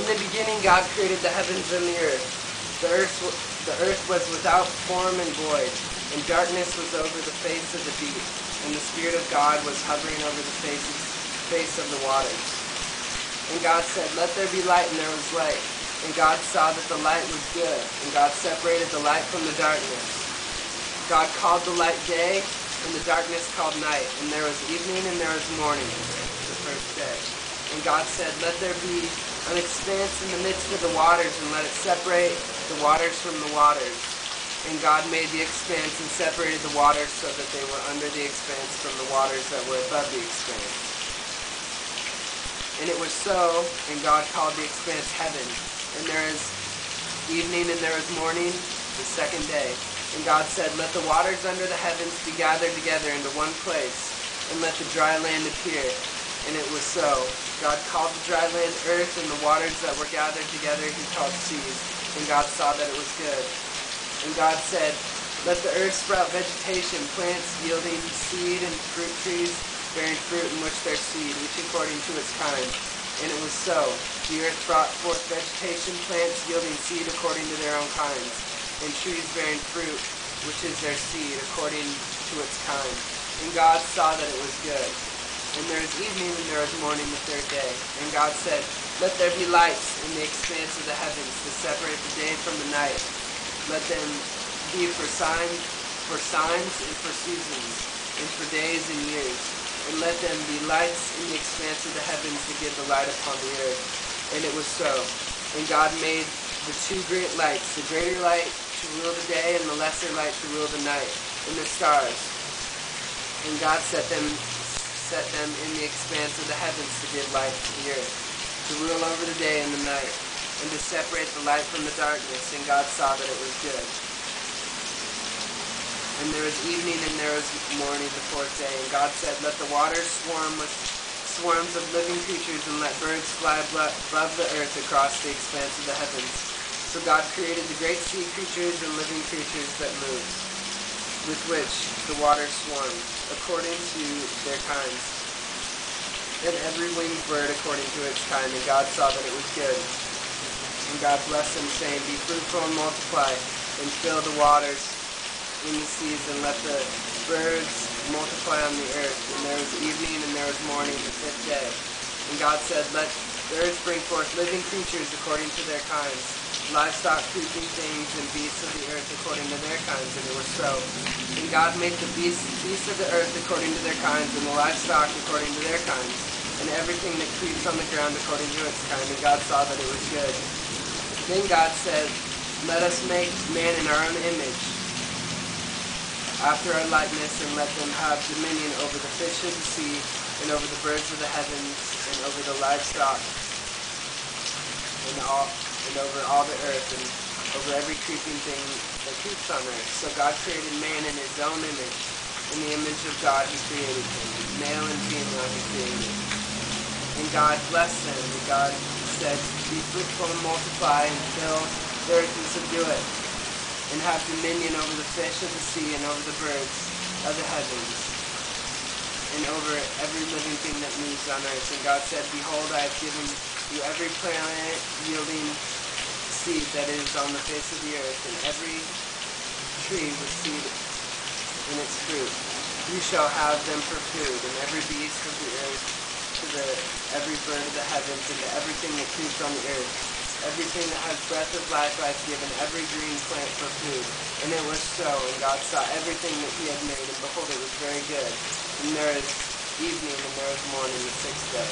the beginning God created the heavens and the earth. The earth was without form and void, and darkness was over the face of the deep, and the Spirit of God was hovering over the face of the waters. And God said, "Let there be light," and there was light. And God saw that the light was good, and God separated the light from the darkness. God called the light day, and the darkness called night, and there was evening and there was morning, the first day. And God said, "Let there be an expanse in the midst of the waters, and let it separate the waters from the waters." And God made the expanse and separated the waters so that they were under the expanse from the waters that were above the expanse. And it was so, and God called the expanse heaven. And there is evening and there is morning, the second day. And God said, "Let the waters under the heavens be gathered together into one place, and let the dry land appear." And it was so. God called the dry land earth, and the waters that were gathered together he called seas. And God saw that it was good. And God said, "Let the earth sprout vegetation, plants yielding seed, and fruit trees bearing fruit in which their seed, each according to its kind." And it was so. The earth brought forth vegetation, plants yielding seed according to their own kinds, and trees bearing fruit, which is their seed, according to its kind. And God saw that it was good. And there was evening and there was morning the third day. And God said, "Let there be lights in the expanse of the heavens to separate the day from the night. Let them be for signs and for seasons, and for days and years. And let them be lights in the expanse of the heavens to give the light upon the earth." And it was so. And God made the two great lights, the greater light to rule the day, and the lesser light to rule the night, and the stars. And God set them in the expanse of the heavens to give light to the earth, to rule over the day and the night, and to separate the light from the darkness. And God saw that it was good. And there was evening and there was morning the fourth day. And God said, "Let the waters swarm with swarms of living creatures, and let birds fly above the earth across the expanse of the heavens." So God created the great sea creatures and living creatures that move, with which the waters swarmed, according to their kinds, and every winged bird according to its kind. And God saw that it was good. And God blessed them, saying, "Be fruitful and multiply, and fill the waters in the seas, and let the birds multiply on the earth." And there was evening and there was morning the fifth day. And God said, "Let the earth bring forth living creatures according to their kinds, livestock, creeping things, and beasts of the earth according to their kinds." And it was so. And God made the beasts of the earth according to their kinds, and the livestock according to their kinds, and everything that creeps on the ground according to its kind. And God saw that it was good. Then God said, "Let us make man in our own image, after our likeness, and let them have dominion over the fish of the sea, and over the birds of the heavens, and over the livestock, and over all the earth, and over every creeping thing that creeps on earth." So God created man in his own image. In the image of God he created him. Male and female he created him. And God blessed them. And God said, "Be fruitful and multiply, and fill the earth and subdue it, and have dominion over the fish of the sea, and over the birds of the heavens, and over every living thing that moves on earth." And God said, "Behold, I have given you every plant yielding seed that is on the face of the earth, and every tree with seed in its fruit. You shall have them for food, and every beast of the earth, every bird of the heavens, and to everything that creeps on the earth. Everything that has breath of life I have given every green plant for food." And it was so. And God saw everything that he had made, and behold, it was very good. And there is evening and there is morning the sixth day.